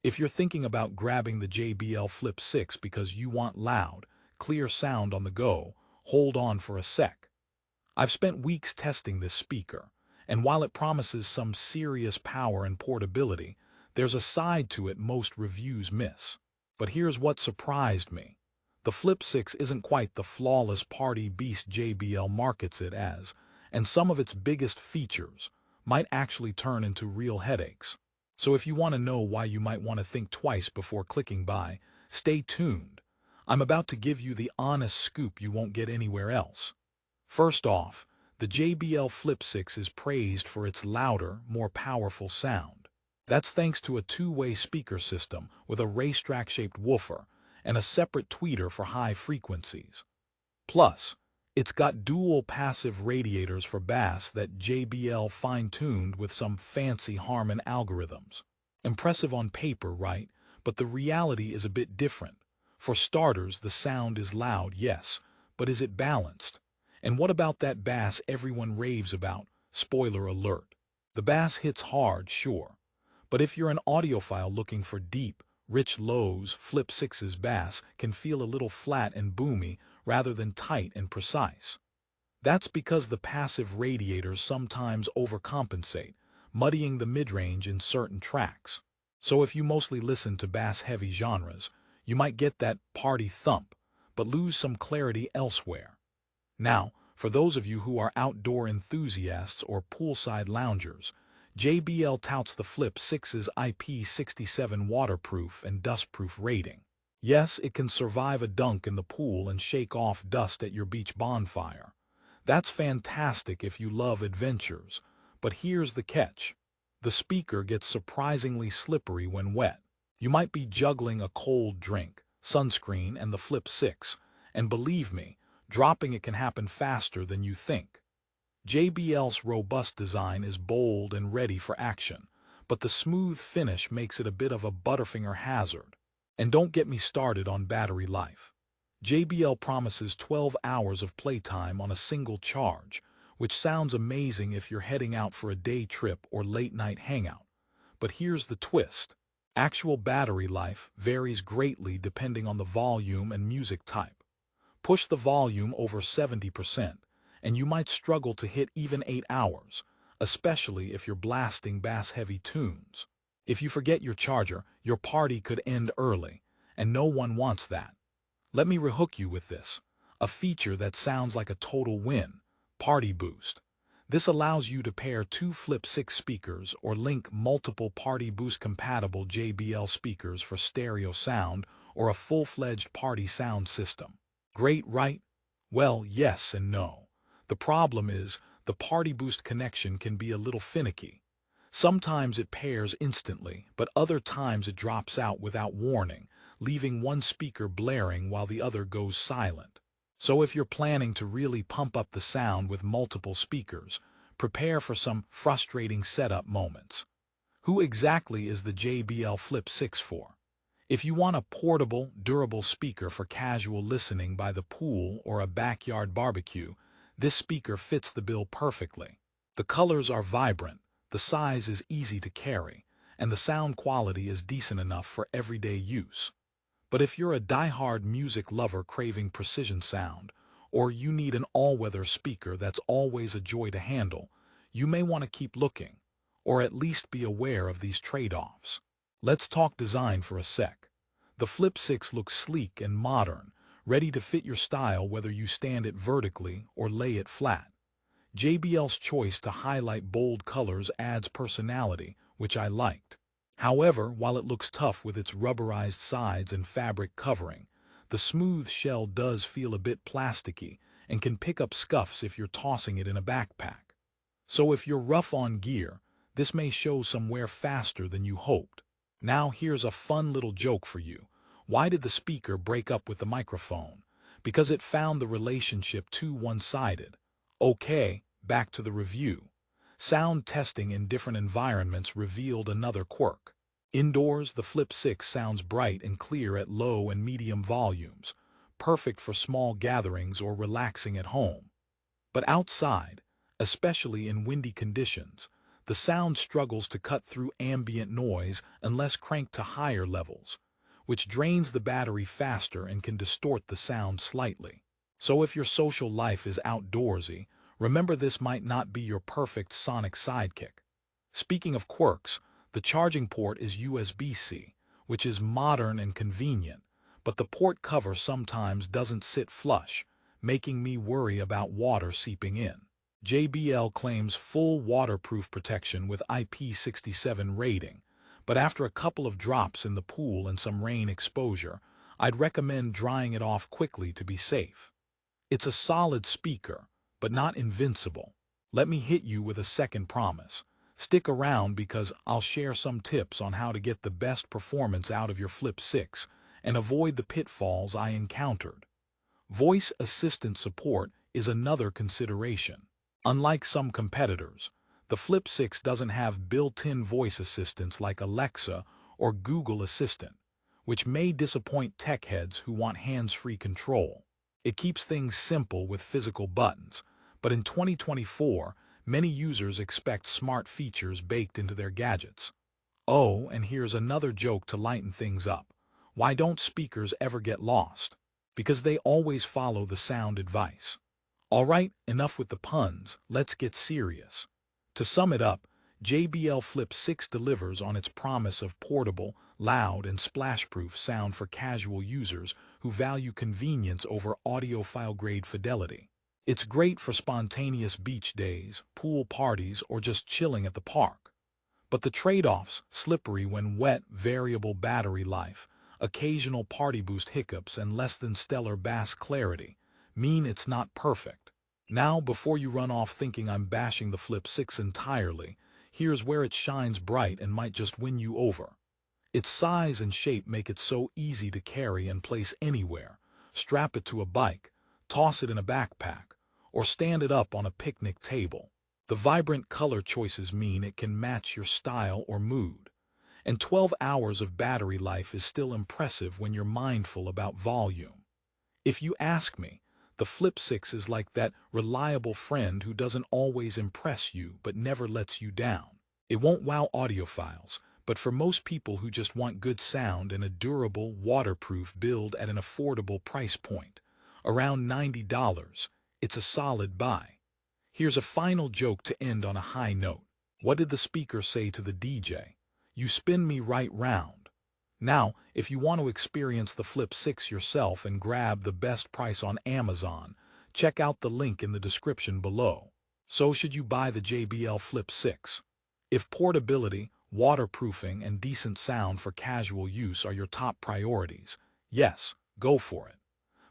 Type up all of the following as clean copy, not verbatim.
If you're thinking about grabbing the JBL Flip 6 because you want loud, clear sound on the go, hold on for a sec. I've spent weeks testing this speaker, and while it promises some serious power and portability, there's a side to it most reviews miss. But here's what surprised me. The Flip 6 isn't quite the flawless party beast JBL markets it as, and some of its biggest features might actually turn into real headaches. So if you want to know why you might want to think twice before clicking buy, stay tuned. I'm about to give you the honest scoop you won't get anywhere else. First off, the JBL Flip 6 is praised for its louder, more powerful sound. That's thanks to a two-way speaker system with a racetrack-shaped woofer and a separate tweeter for high frequencies. Plus, it's got dual passive radiators for bass that JBL fine-tuned with some fancy Harman algorithms. Impressive on paper, right? But the reality is a bit different. For starters, the sound is loud, yes, but is it balanced? And what about that bass everyone raves about? Spoiler alert. The bass hits hard, sure. But if you're an audiophile looking for deep, rich lows, Flip 6's bass can feel a little flat and boomy rather than tight and precise. That's because the passive radiators sometimes overcompensate, muddying the mid-range in certain tracks. So if you mostly listen to bass-heavy genres, you might get that party thump, but lose some clarity elsewhere. Now, for those of you who are outdoor enthusiasts or poolside loungers, JBL touts the Flip 6's IP67 waterproof and dustproof rating. Yes, it can survive a dunk in the pool and shake off dust at your beach bonfire. That's fantastic if you love adventures, but here's the catch. The speaker gets surprisingly slippery when wet. You might be juggling a cold drink, sunscreen, and the Flip 6, and believe me, dropping it can happen faster than you think. JBL's robust design is bold and ready for action, but the smooth finish makes it a bit of a Butterfinger hazard. And don't get me started on battery life. JBL promises 12 hours of playtime on a single charge, which sounds amazing if you're heading out for a day trip or late-night hangout. But here's the twist. Actual battery life varies greatly depending on the volume and music type. Push the volume over 70%, and you might struggle to hit even 8 hours, especially if you're blasting bass-heavy tunes. If you forget your charger, your party could end early, and no one wants that. Let me rehook you with this, a feature that sounds like a total win, Party Boost. This allows you to pair two Flip 6 speakers or link multiple Party Boost compatible JBL speakers for stereo sound or a full-fledged party sound system. Great, right? Well, yes and no. The problem is, the Party Boost connection can be a little finicky. Sometimes it pairs instantly, but other times it drops out without warning, leaving one speaker blaring while the other goes silent. So if you're planning to really pump up the sound with multiple speakers, prepare for some frustrating setup moments. Who exactly is the JBL Flip 6 for? If you want a portable, durable speaker for casual listening by the pool or a backyard barbecue, this speaker fits the bill perfectly. The colors are vibrant, the size is easy to carry, and the sound quality is decent enough for everyday use. But if you're a die-hard music lover craving precision sound, or you need an all-weather speaker that's always a joy to handle, you may want to keep looking, or at least be aware of these trade-offs. Let's talk design for a sec. The Flip 6 looks sleek and modern, ready to fit your style whether you stand it vertically or lay it flat. JBL's choice to highlight bold colors adds personality, which I liked. However, while it looks tough with its rubberized sides and fabric covering, the smooth shell does feel a bit plasticky and can pick up scuffs if you're tossing it in a backpack. So if you're rough on gear, this may show some wear faster than you hoped. Now here's a fun little joke for you. Why did the speaker break up with the microphone? Because it found the relationship too one-sided. Okay, back to the review. Sound testing in different environments revealed another quirk. Indoors, the Flip 6 sounds bright and clear at low and medium volumes, perfect for small gatherings or relaxing at home. But outside, especially in windy conditions, The sound struggles to cut through ambient noise unless cranked to higher levels, which drains the battery faster and can distort the sound slightly. So if your social life is outdoorsy, remember this might not be your perfect sonic sidekick. Speaking of quirks, the charging port is USB-C, which is modern and convenient, but the port cover sometimes doesn't sit flush, making me worry about water seeping in. JBL claims full waterproof protection with IP67 rating, but after a couple of drops in the pool and some rain exposure, I'd recommend drying it off quickly to be safe. It's a solid speaker, but not invincible. Let me hit you with a second promise. Stick around because I'll share some tips on how to get the best performance out of your Flip 6 and avoid the pitfalls I encountered. Voice assistant support is another consideration. Unlike some competitors, the Flip 6 doesn't have built-in voice assistants like Alexa or Google Assistant, which may disappoint tech heads who want hands-free control. It keeps things simple with physical buttons, but in 2024, many users expect smart features baked into their gadgets. Oh, and here's another joke to lighten things up. Why don't speakers ever get lost? Because they always follow the sound advice. Alright, enough with the puns, let's get serious. To sum it up, JBL Flip 6 delivers on its promise of portable, loud, and splash-proof sound for casual users who value convenience over audiophile-grade fidelity. It's great for spontaneous beach days, pool parties, or just chilling at the park. But the trade-offs, slippery when wet, variable battery life, occasional party boost hiccups, and less than stellar bass clarity, mean it's not perfect. Now, before you run off thinking I'm bashing the Flip 6 entirely, here's where it shines bright and might just win you over. Its size and shape make it so easy to carry and place anywhere. Strap it to a bike, toss it in a backpack, or stand it up on a picnic table. The vibrant color choices mean it can match your style or mood. And 12 hours of battery life is still impressive when you're mindful about volume. If you ask me, the Flip 6 is like that reliable friend who doesn't always impress you but never lets you down. It won't wow audiophiles, but for most people who just want good sound and a durable, waterproof build at an affordable price point, around $90, it's a solid buy. Here's a final joke to end on a high note. What did the speaker say to the DJ? You spin me right round. Now, if you want to experience the Flip 6 yourself and grab the best price on Amazon, check out the link in the description below. So should you buy the JBL Flip 6? If portability, waterproofing, and decent sound for casual use are your top priorities, yes, go for it.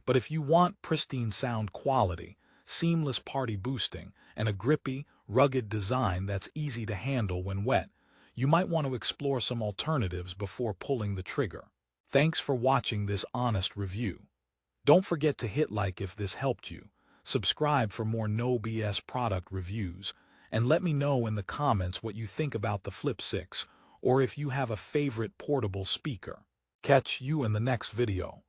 But if you want pristine sound quality, seamless party boosting, and a grippy, rugged design that's easy to handle when wet, you might want to explore some alternatives before pulling the trigger. Thanks for watching this honest review. Don't forget to hit like if this helped you, subscribe for more no BS product reviews, and let me know in the comments what you think about the Flip 6 or if you have a favorite portable speaker. Catch you in the next video.